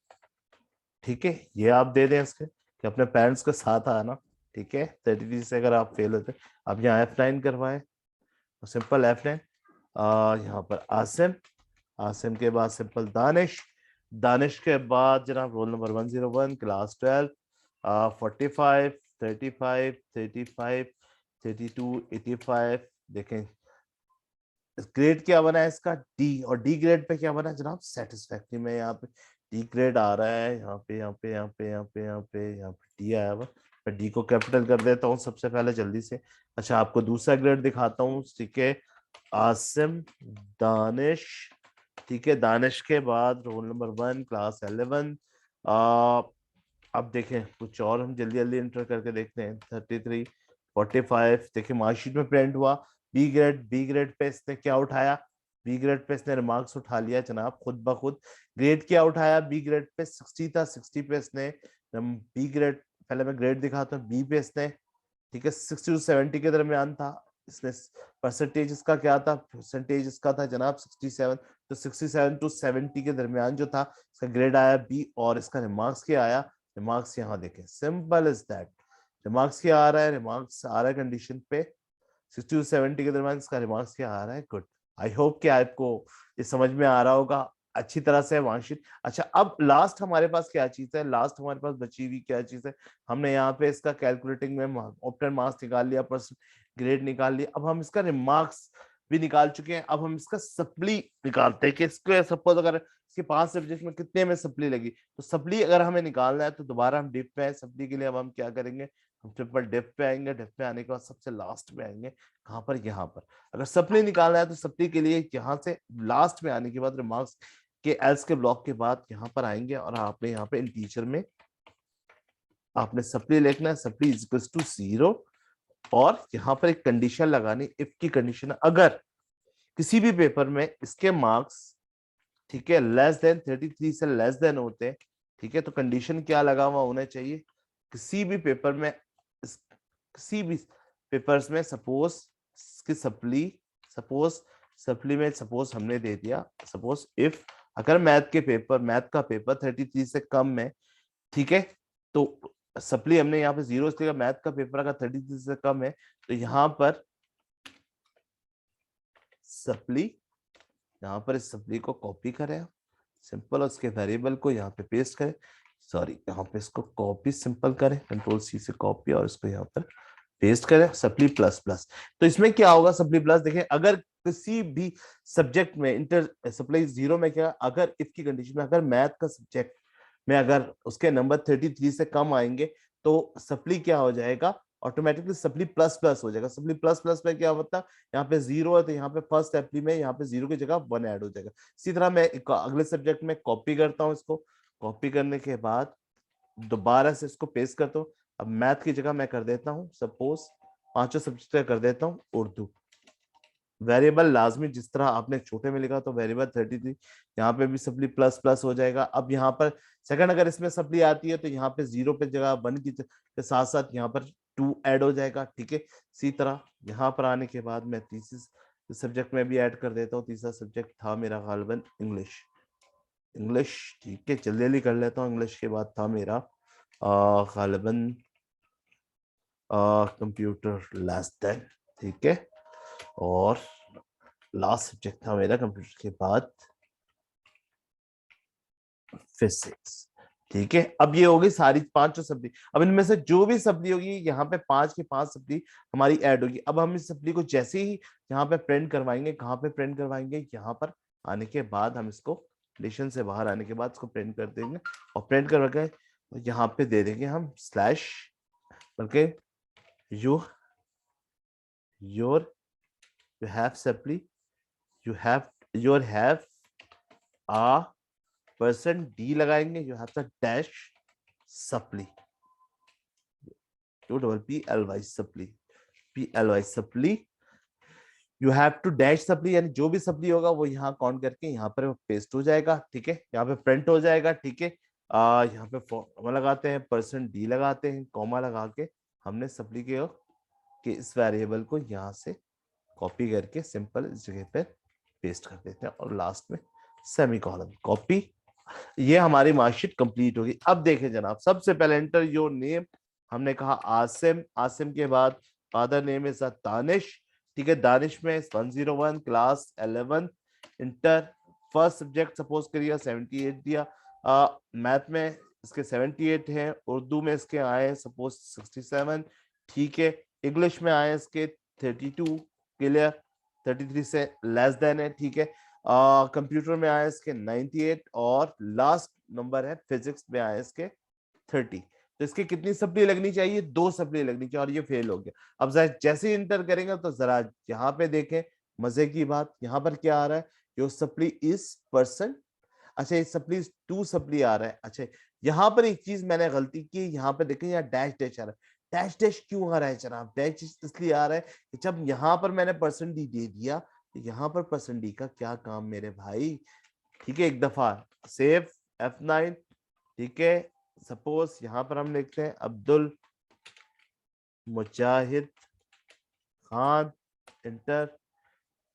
ठीक है, ये आप दे दें इसके कि अपने पेरेंट्स के साथ आना। ठीक है, 33 से अगर आप फेल होते, आप यहाँ F9 करवाएं, सिंपल F9। यहाँ पर आसिम, आसिम के बाद सिंपल दानिश, दानिश के बाद जनाब रोल नंबर 101, क्लास 12। 45, 35, 35, 32, 85। देखें ग्रेड क्या बना है इसका, डी, और डी ग्रेड पे क्या बना है जनाब, सेटिस्फैक्ट्री में। यहाँ पे डी ग्रेड आ रहा है, यहाँ पे यहाँ पे यहाँ पे यहाँ पे यहाँ पे यहाँ पे डी आया हुआ। मैं डी को कैपिटल कर देता हूँ सबसे पहले जल्दी से। अच्छा आपको दूसरा ग्रेड दिखाता हूँ, ठीक है, आसिम दानिश। ठीक है, दानिश के बाद रोल नंबर 1, क्लास 11। अब देखें कुछ और हम जल्दी जल्दी एंटर करके देखते हैं। 33, 45। देखिए मार्कशीट में प्रिंट हुआ B grade. B grade pay इसने क्या उठाया, बी ग्रेड पे इसने रिमार्क्स उठा लिया जनाब खुद ब खुद। ग्रेड क्या उठाया, बी ग्रेड पे 60 था, 60 पे इसने बी ग्रेड, पहले मैं ग्रेड दिखाता हूँ, बी पे इसने, ठीक है, 60 टू 70 के दरमियान था इसने। परसेंटेज इसका क्या था, परसेंटेज इसका था जनाब 67। तो 67 टू 70 के दरमियान जो था इसका ग्रेड आया बी। और इसका रिमार्क्स क्या आया, रिमार्क्स यहाँ देखें, सिंपल इज दैट। रिमार्क्स क्या आ रहा है, रिमार्क्स आ रहा है कंडीशन पे 60 टू 70 के दरमियान इसका रिमार्क्स क्या आ रहा है, गुड। आई होप कि आपको ये समझ में आ रहा होगा अच्छी तरह से वांशित। अच्छा अब लास्ट हमारे पास क्या चीज है, लास्ट हमारे पास बची हुई क्या चीज है, हमने यहाँ पे इसका कैलकुलेटिंग में ऑप्टन मार्क्स निकाल लिया, परसेंट ग्रेड निकाल लिया। अब हम इसका रिमार्क्स भी निकाल चुके हैं। अब हम इसका सप्ली निकालते हैं कि इसको सपोज अगर इसके 5 सब्जेक्ट में कितने में सप्ली लगी, तो सप्ली अगर हमें निकालना है तो दोबारा हम डिप पे है सप्ली के लिए। अब हम क्या करेंगे, हम ट्रिपल डिप पे आएंगे। डिप पे आने के बाद सबसे लास्ट में आएंगे, कहाँ पर, यहाँ पर। अगर सप्ली निकालना है तो सप्ली के लिए यहाँ से लास्ट में आने के बाद रिमार्क्स के एल्स के ब्लॉक के बाद यहाँ पर आएंगे और आपने यहाँ पे इन टीचर में आपने सप्ली लिखना है, सप्ली इज इक्वल टू 0। और यहाँ पर एक कंडीशन लगानी, इफ की कंडीशन, अगर किसी भी पेपर में इसके मार्क्स, ठीक है, लेस देन 33 से लेस देन होते हैं, ठीक है, तो कंडीशन क्या लगा हुआ होना चाहिए, किसी भी पेपर में किसी भी पेपर्स में सपोज की सप्ली, सपोज सप्ली में सपोज हमने दे दिया, सपोज इफ अगर मैथ का पेपर 33 से कम है, ठीक है, तो सप्ली हमने यहाँ पे 0 इसलिए मैथ का पेपर अगर 33 से कम है तो यहाँ पर सप्ली, यहाँ पर इस सप्ली को कॉपी करें सिंपल, उसके वेरिएबल को यहाँ पे पेस्ट करें, सॉरी यहाँ पे इसको कॉपी सिंपल करें, कंट्रोल सी से कॉपी और इसको यहाँ पर पेस्ट करें, सप्ली प्लस प्लस। तो इसमें क्या होगा, सप्ली प्लस, देखें अगर किसी भी सब्जेक्ट में इंटर सप्लाई 0 में क्या, अगर इफ की कंडीशन में अगर मैथ का सब्जेक्ट में अगर उसके नंबर 33 से कम आएंगे तो सप्ली क्या हो जाएगा, ऑटोमेटिकली सप्ली प्लस प्लस हो जाएगा। सप्ली प्लस प्लस में क्या होता है, यहाँ पे 0 है तो यहाँ पे फर्स्ट सप्ली में यहाँ पे 0 की जगह 1 ऐड हो जाएगा। इसी तरह मैं अगले सब्जेक्ट में कॉपी करता हूँ, इसको कॉपी करने के बाद दोबारा से इसको पेस्ट करता हूँ। अब मैथ की जगह मैं कर देता हूँ सपोज पांचों सब्जेक्ट का कर देता हूँ उर्दू। वेरिएबल लाजमी जिस तरह आपने छोटे में लिखा तो वेरिएबल 33, यहाँ पे भी सप्ली प्लस प्लस हो जाएगा। अब यहाँ पर सेकंड अगर इसमें सप्ली आती है तो यहाँ पे 0 पे जगह 1 के साथ साथ यहाँ पर 2 ऐड हो जाएगा, ठीक है। इसी तरह यहाँ पर आने के बाद मैं तीसरे सब्जेक्ट में भी ऐड कर देता हूँ। तीसरा सब्जेक्ट था मेरा गालिबन इंग्लिश, इंग्लिश, ठीक है, जल्दी जल्दी कर लेता हूँ। इंग्लिश के बाद था मेरा गालिबन कंप्यूटर लेस देन, ठीक है, और लास्ट सब्जेक्ट था मेरा कंप्यूटर के बाद फिजिक्स, ठीक है। अब ये हो गई सारी पांचों सप्ली। अब इनमें से जो भी सप्ली होगी यहाँ पे 5 की 5 सप्ली हमारी ऐड होगी। अब हम इस सप्ली को जैसे ही यहाँ पे प्रिंट करवाएंगे, कहाँ पे प्रिंट करवाएंगे, यहाँ पर आने के बाद हम इसको कंडीशन से बाहर आने के बाद इसको प्रिंट कर देंगे और प्रिंट करवा के यहाँ पे दे देंगे हम स्लैश, बल्कि you your you have supply, you have a person d लगाएंगे, you have the dash supply, to double p l y supply, p l y supply, you have to dash supply, यानी जो भी supply होगा वो यहाँ count करके यहाँ पर पेस्ट हो जाएगा, ठीक है, यहाँ पे प्रिंट हो जाएगा, ठीक है। यहाँ पे कॉमा लगाते हैं, परसेंट डी लगाते हैं, कॉमा लगा के हमने सप्ली के इस वेरिएबल को यहाँ से कॉपी करके सिंपल इस जगह पे पेस्ट कर देते हैं और लास्ट में सेमी कॉलन कॉपी। ये हमारी मार्कशीट कंप्लीट होगी। अब देखें जनाब, सबसे पहले एंटर योर नेम, हमने कहा आसिम, आसिम के बाद फादर नेम इज दानिश, ठीक है, दानिश में 101 class 11, inter first subject suppose करिए 78 दिया, मैथ में इसके 78 हैं, उर्दू में इसके आए हैं सपोज 67, ठीक है, इंग्लिश में आए इसके 32, क्लियर, 33 से लेस देन है, ठीक है, कंप्यूटर में आए इसके 98 और लास्ट नंबर है फिजिक्स में आए इसके 30। तो इसकी कितनी सप्ली लगनी चाहिए? 2 सप्ली लगनी चाहिए और ये फेल हो गया। अब जैसे ही इंटर करेंगे तो जरा यहाँ पे देखें, मजे की बात यहाँ पर क्या आ रहा है, योर सप्ली इज पर्सन। अच्छा ये सप्ली 2 सप्ली आ रहा है। अच्छा यहाँ पर एक चीज मैंने गलती की, यहाँ पे देखें यहाँ डैश डैश आ रहा है। डैश डैश क्यों आ रहा है जनाब? डैश इसलिए आ रहा है कि जब यहाँ पर मैंने परसेंट डी दे दिया तो यहाँ पर परसेंट डी का क्या काम मेरे भाई, ठीक है। एक दफा सेव F9, ठीक है, सपोज यहाँ पर हम लिखते हैं अब्दुल मुजाहिद खान, इंटर,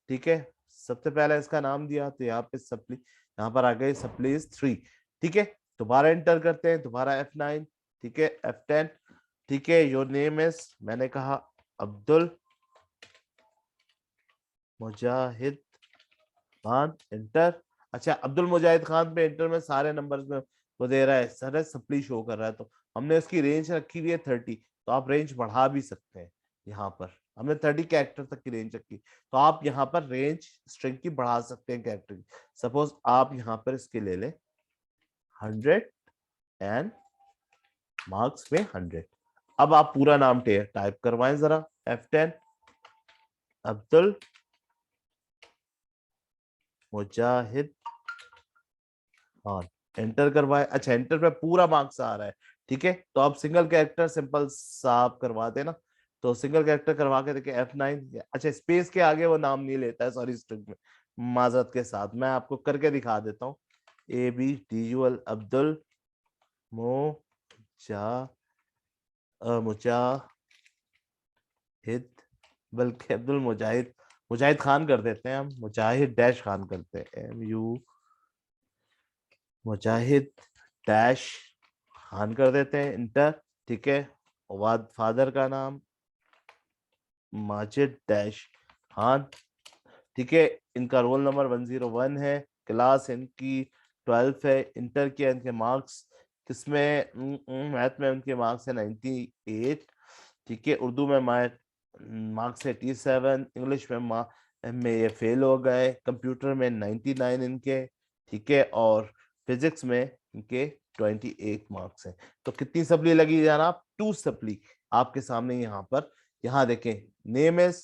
ठीक है, सबसे पहले इसका नाम दिया तो यहाँ पे सप्ली, यहाँ पर आ गई सप्ली इज 3, ठीक है। दोबारा इंटर करते हैं, दोबारा F9, ठीक है, F10, ठीक है, योर नेम इज, मैंने कहा अब्दुल मुजाहिद खान, इंटर। अच्छा अब्दुल मुजाहिद खान पे इंटर में सारे नंबर्स में वो दे रहा है सर सप्ली शो कर रहा है, तो हमने उसकी रेंज रखी हुई है 30, तो आप रेंज बढ़ा भी सकते हैं। यहाँ पर हमने 30 कैरेक्टर तक की रेंज रखी, तो आप यहाँ पर रेंज स्ट्रिंग की बढ़ा सकते हैं कैरेक्टर की। सपोज आप यहाँ पर इसके ले लें 100 एंड मार्क्स में 100। अब आप पूरा नाम टाइप करवाएं जरा, F10 अब्दुल मुजाहिद खान, एंटर करवाए। अच्छा एंटर पे पूरा मार्क्स आ रहा है, ठीक है, तो आप सिंगल कैरेक्टर सिंपल साफ करवा देना, तो सिंगल कैरेक्टर करवा के देखिए F9। अच्छा स्पेस के आगे वो नाम नहीं लेता है, सॉरी स्ट्रिंग में, माजरत के साथ मैं आपको करके दिखा देता हूँ। ABDUL अब्दुल मुजाहिद, बल्कि अब्दुल मुजाहिद, मुजाहिद खान कर देते हैं हम, मुजाहिद डैश खान करते हैं, MU मुजाहिद डैश खान कर देते हैं, इंटर, ठीक है। वाद फादर का नाम माजिद डैश खान, ठीक है, इनका रोल नंबर 101 है, क्लास इनकी 12 है, इंटर किया, इनके मार्क्स किसमें, मैथ में उनके मार्क्स है 98, ठीक है, उर्दू में मार्क्स है 87, इंग्लिश में ये फेल हो गए, कंप्यूटर में 99 इनके, ठीक है, और फिजिक्स में इनके 28 मार्क्स हैं। तो कितनी सप्ली लगी जनाब? 2 सप्ली आपके सामने यहाँ पर। यहाँ देखें, नेम इज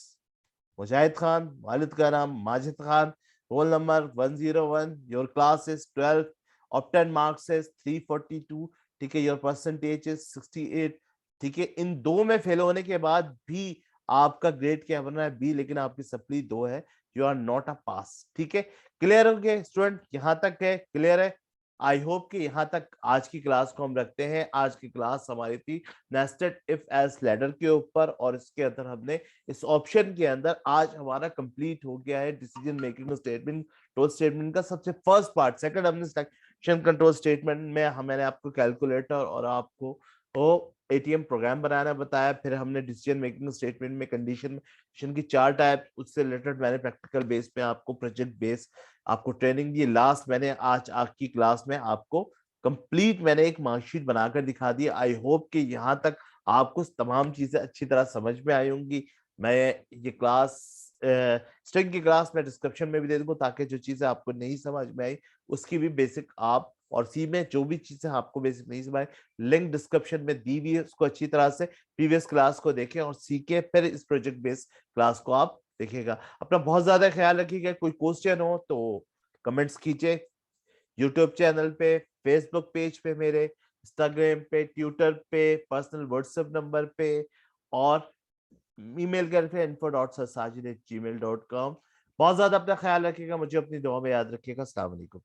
मुजाहिद खान, वालिद का नाम Majid Khan, roll number 101, your class is 12, obtain marks is 342, ठीक है, योर परसेंटेज इज 68, ठीक है। इन दो में फेल होने के बाद भी आपका ग्रेड क्या बन रहा है? B, लेकिन आपकी सप्ली 2 है, यू आर नॉट अ पास, ठीक है। क्लियर हो गया स्टूडेंट? यहाँ तक है, क्लियर है? आई होप कि यहाँ तक आज की क्लास को हम रखते हैं। आज की क्लास हमारी थी नेस्टेड इफ एल्स लैडर के ऊपर, और इसके अंदर हमने इस ऑप्शन के अंदर आज हमारा कंप्लीट हो गया है decision making statement, control statement का सबसे फर्स्ट पार्ट। सेकंड हमने सेक्शन कंट्रोल स्टेटमेंट में मैंने आपको कैलकुलेटर और आपको वो ATM प्रोग्राम बनाना बताया। फिर हमने डिसीजन मेकिंग स्टेटमेंट में कंडीशन की 4 टाइप, उससे रिलेटेड मैंने प्रैक्टिकल बेस पे आपको, प्रोजेक्ट बेस आपको ट्रेनिंग दी। लास्ट मैंने आज की क्लास में आपको कंप्लीट मैंने एक मार्कशीट बनाकर दिखा दी। आई होप कि यहाँ तक आपको तमाम चीजें अच्छी तरह समझ में आई होंगी। मैं ये क्लास स्ट्रिंग की क्लास मैं डिस्क्रिप्शन में भी दे दूंगा, ताकि जो चीजें आपको नहीं समझ में आई उसकी भी बेसिक आप, और सी में जो भी चीजें आपको बेसिक नहीं समझ, लिंक डिस्क्रिप्शन में दी हुई है, उसको अच्छी तरह से प्रीवियस क्लास को देखें और सीखे, फिर इस प्रोजेक्ट बेस्ड क्लास को आप देखिएगा। अपना बहुत ज्यादा ख्याल रखिएगा। कोई क्वेश्चन हो तो कमेंट्स कीजिए, यूट्यूब चैनल पे, फेसबुक पेज पे, मेरे इंस्टाग्राम पे, ट्विटर पे, पर्सनल व्हाट्सएप नंबर पे, और ईमेल करके info.sarsajid@gmail.com। बहुत ज्यादा अपना ख्याल रखिएगा, मुझे अपनी दुआ में याद रखिएगा। अस्सलाम वालेकुम।